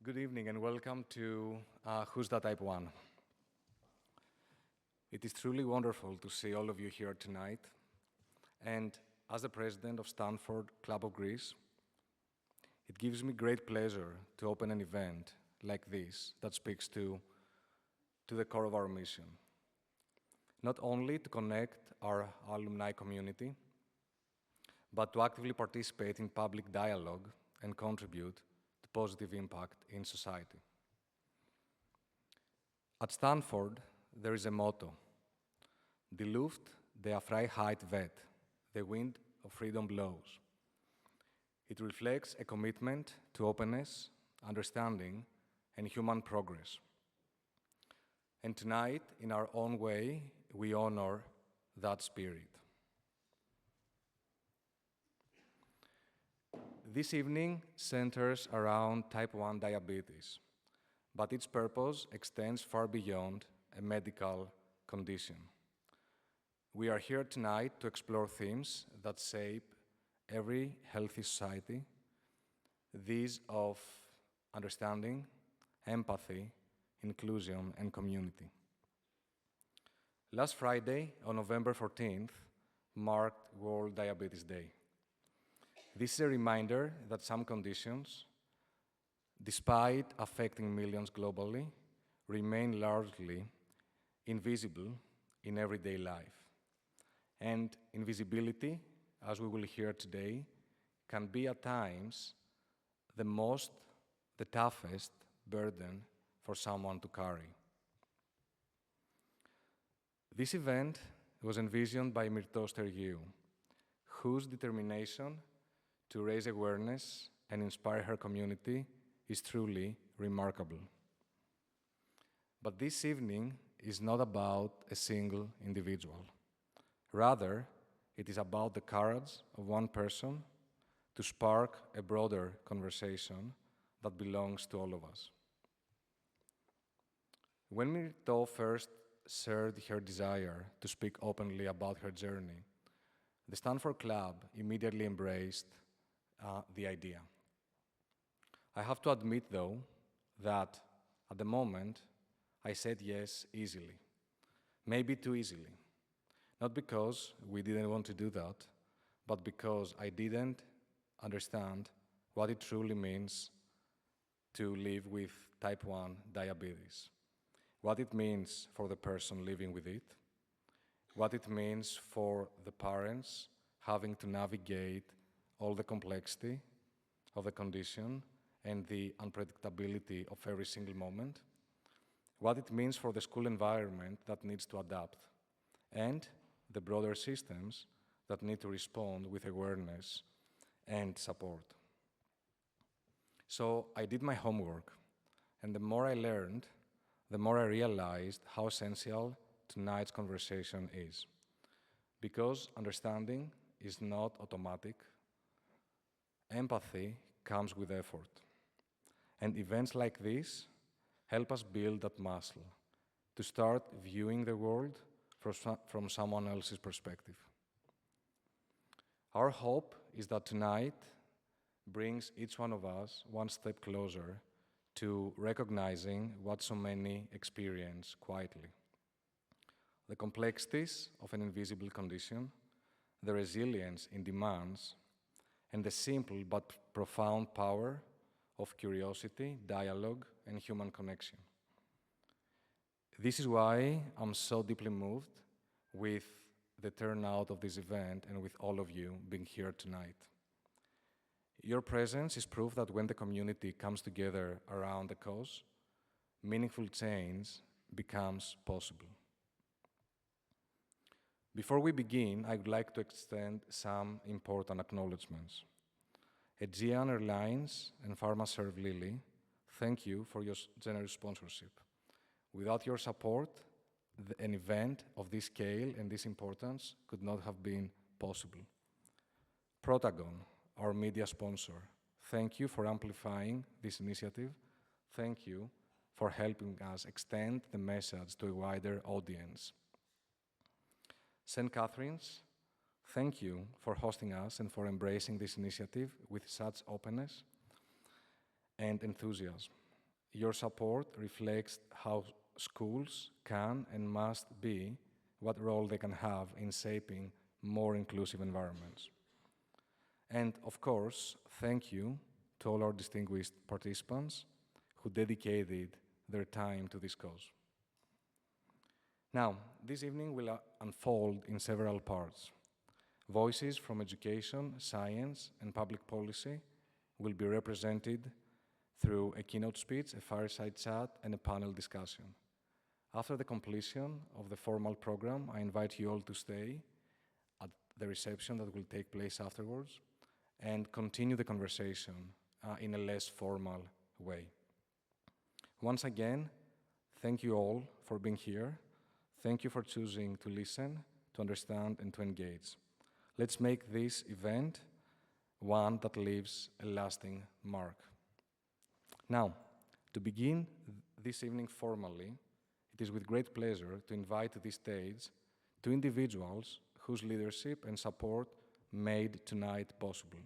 Good evening and welcome to Who's That Type 1. It is truly wonderful to see all of you here tonight. And as the president of Stanford Club of Greece, it gives me great pleasure to open an event like this that speaks to the core of our mission. Not only to connect our alumni community, but to actively participate in public dialogue and contribute to positive impact in society. At Stanford, there is a motto, Die Luft der Freiheit weht, the wind of freedom blows. It reflects a commitment to openness, understanding, and human progress. And tonight, in our own way, we honor that spirit. This evening centers around type 1 diabetes, but its purpose extends far beyond a medical condition. We are here tonight to explore themes that shape every healthy society, these of understanding, empathy, inclusion, and community. Last Friday, on November 14th, marked World Diabetes Day. This is a reminder that some conditions, despite affecting millions globally, remain largely invisible in everyday life. And invisibility, as we will hear today, can be at times the toughest burden for someone to carry. This event was envisioned by Myrtos Stergiou, whose determination to raise awareness and inspire her community is truly remarkable. But this evening is not about a single individual. Rather, it is about the courage of one person to spark a broader conversation that belongs to all of us. When Myrto first shared her desire to speak openly about her journey, the Stanford Club immediately embraced the idea. I have to admit, though, that at the moment, I said yes easily, maybe too easily. Not because we didn't want to do that, but because I didn't understand what it truly means to live with type 1 diabetes, what it means for the person living with it, what it means for the parents having to navigate all the complexity of the condition and the unpredictability of every single moment, what it means for the school environment that needs to adapt, and the broader systems that need to respond with awareness and support. So I did my homework, and the more I learned, the more I realized how essential tonight's conversation is. Because understanding is not automatic, empathy comes with effort. And events like this help us build that muscle to start viewing the world from someone else's perspective. Our hope is that tonight brings each one of us one step closer to recognizing what so many experience quietly. The complexities of an invisible condition, the resilience in demands, and the simple but profound power of curiosity, dialogue, and human connection. This is why I'm so deeply moved with the turnout of this event and with all of you being here tonight. Your presence is proof that when the community comes together around a cause, meaningful change becomes possible. Before we begin, I would like to extend some important acknowledgements. Aegean Airlines and Pharmaserve-Lilly, thank you for your generous sponsorship. Without your support, an event of this scale and this importance could not have been possible. Protagon, our media sponsor, thank you for amplifying this initiative. Thank you for helping us extend the message to a wider audience. St. Catherine's, thank you for hosting us and for embracing this initiative with such openness and enthusiasm. Your support reflects how schools can and must be, what role they can have in shaping more inclusive environments. And of course, thank you to all our distinguished participants who dedicated their time to this cause. Now, this evening will unfold in several parts. Voices from education, science, and public policy will be represented through a keynote speech, a fireside chat, and a panel discussion. After the completion of the formal program, I invite you all to stay at the reception that will take place afterwards and continue the conversation in a less formal way. Once again, thank you all for being here. Thank you for choosing to listen, to understand, and to engage. Let's make this event one that leaves a lasting mark. Now, to begin this evening formally, it is with great pleasure to invite to this stage two individuals whose leadership and support made tonight possible.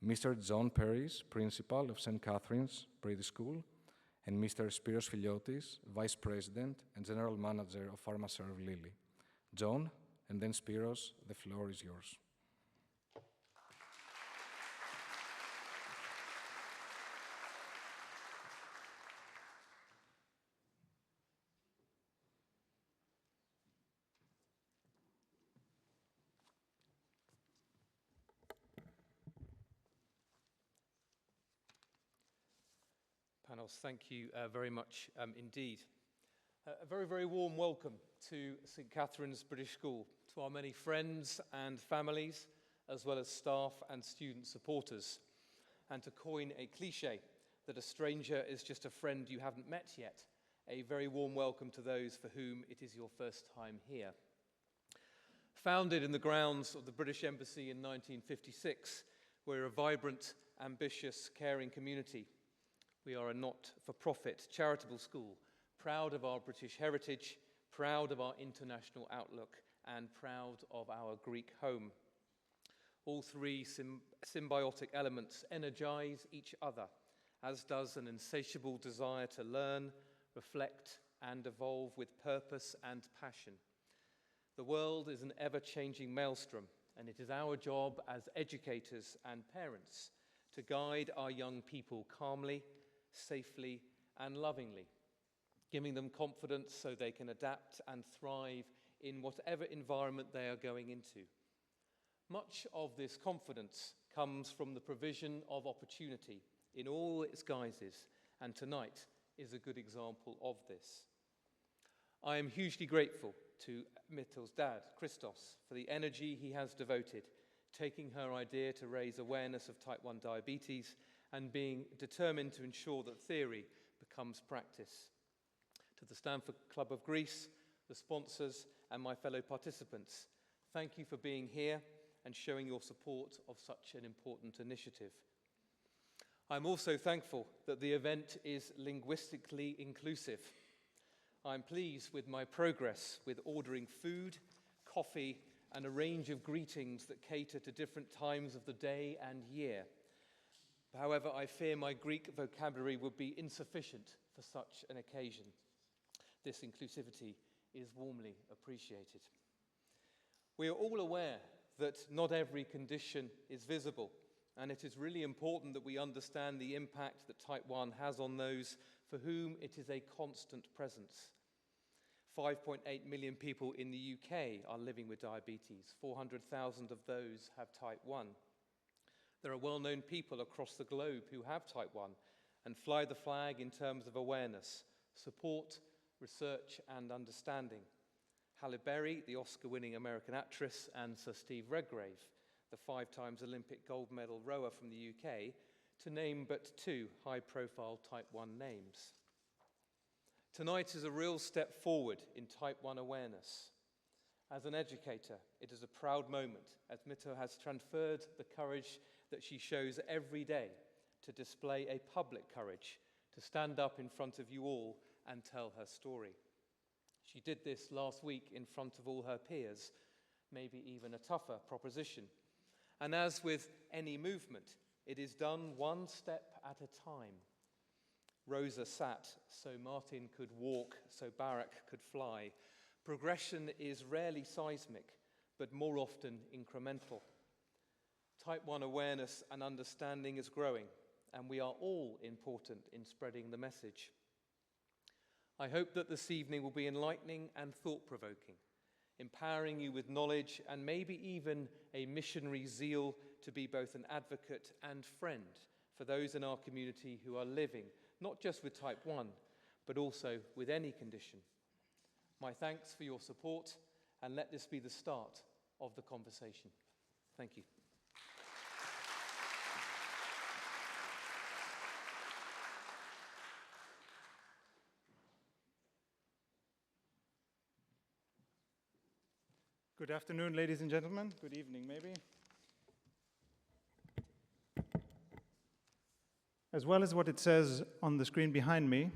Mr. John Perriss, Principal of St. Catherine's British School, and Mr. Spyros Filiotis, Vice President and General Manager of Pharmaserve-Lilly. John, and then Spyros, the floor is yours. Panos, thank you very much indeed. A very, very warm welcome to St. Catherine's British School, to our many friends and families, as well as staff and student supporters. And to coin a cliche, that a stranger is just a friend you haven't met yet, a very warm welcome to those for whom it is your first time here. Founded in the grounds of the British Embassy in 1956, we're a vibrant, ambitious, caring community. We are a not-for-profit charitable school, proud of our British heritage, proud of our international outlook, and proud of our Greek home. All three symbiotic elements energize each other, as does an insatiable desire to learn, reflect, and evolve with purpose and passion. The world is an ever-changing maelstrom, and it is our job as educators and parents to guide our young people calmly, safely, and lovingly, giving them confidence so they can adapt and thrive in whatever environment they are going into. Much of this confidence comes from the provision of opportunity in all its guises, and tonight is a good example of this. I am hugely grateful to Mittel's dad, Christos, for the energy he has devoted, taking her idea to raise awareness of type 1 diabetes and being determined to ensure that theory becomes practice. To the Stanford Club of Greece, the sponsors, and my fellow participants, thank you for being here and showing your support of such an important initiative. I'm also thankful that the event is linguistically inclusive. I'm pleased with my progress with ordering food, coffee, and a range of greetings that cater to different times of the day and year. However, I fear my Greek vocabulary would be insufficient for such an occasion. This inclusivity is warmly appreciated. We are all aware that not every condition is visible, and it is really important that we understand the impact that type 1 has on those for whom it is a constant presence. 5.8 million people in the UK are living with diabetes. 400,000 of those have type 1. There are well-known people across the globe who have type 1 and fly the flag in terms of awareness, support, research, and understanding. Halle Berry, the Oscar-winning American actress, and Sir Steve Redgrave, the 5-times Olympic gold medal rower from the UK, to name but two high-profile type 1 names. Tonight is a real step forward in type 1 awareness. As an educator, it is a proud moment as Mito has transferred the courage that she shows every day to display a public courage, to stand up in front of you all and tell her story. She did this last week in front of all her peers, maybe even a tougher proposition. And as with any movement, it is done one step at a time. Rosa sat so Martin could walk, so Barak could fly. Progression is rarely seismic, but more often incremental. Type 1 awareness and understanding is growing, and we are all important in spreading the message. I hope that this evening will be enlightening and thought-provoking, empowering you with knowledge and maybe even a missionary zeal to be both an advocate and friend for those in our community who are living not just with type 1, but also with any condition. My thanks for your support, and let this be the start of the conversation. Thank you. Good afternoon, ladies and gentlemen. Good evening, maybe. As well as what it says on the screen behind me,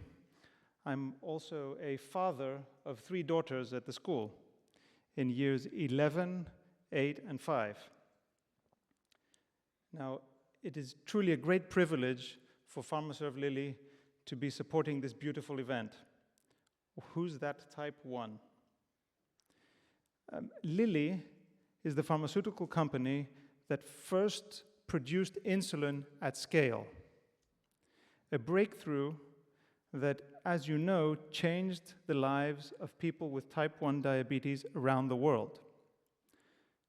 I'm also a father of 3 daughters at the school in years 11, 8, and 5. Now, it is truly a great privilege for Pharmaserve-Lilly to be supporting this beautiful event. Who's that type 1? Lilly is the pharmaceutical company that first produced insulin at scale. A breakthrough that, as you know, changed the lives of people with type 1 diabetes around the world.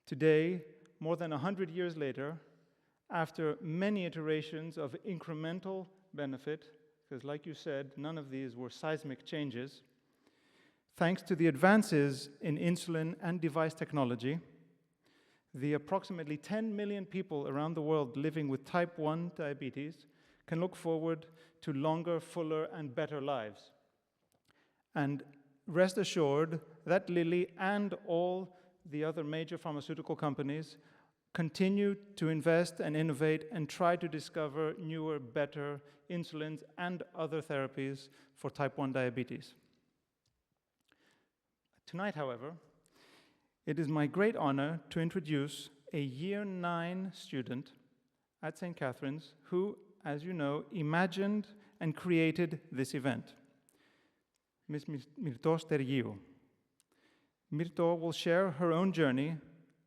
Today, more than 100 years later, after many iterations of incremental benefit, because like you said, none of these were seismic changes, thanks to the advances in insulin and device technology, the approximately 10 million people around the world living with type 1 diabetes can look forward to longer, fuller, and better lives. And rest assured that Lilly and all the other major pharmaceutical companies continue to invest and innovate and try to discover newer, better insulins and other therapies for type 1 diabetes. Tonight, however, it is my great honor to introduce a Year 9 student at St. Catherine's who, as you know, imagined and created this event, Ms. Myrtos Stergiou. Myrto will share her own journey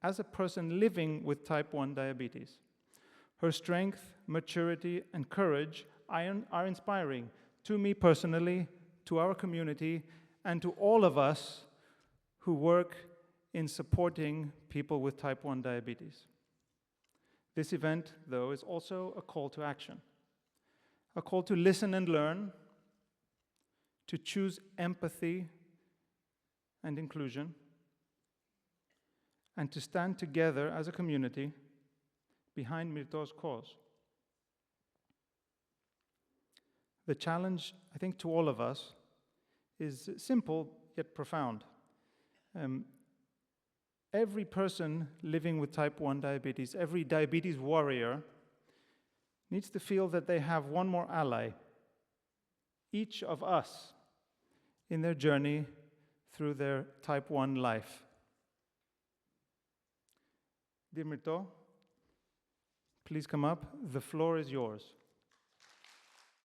as a person living with type 1 diabetes. Her strength, maturity, and courage are inspiring to me personally, to our community, and to all of us who work in supporting people with type 1 diabetes. This event, though, is also a call to action, a call to listen and learn, to choose empathy and inclusion, and to stand together as a community behind Myrto's cause. The challenge, I think, to all of us is simple yet profound. Every person living with type 1 diabetes, every diabetes warrior, needs to feel that they have one more ally, each of us, in their journey through their type 1 life. Dear Myrto, please come up. The floor is yours.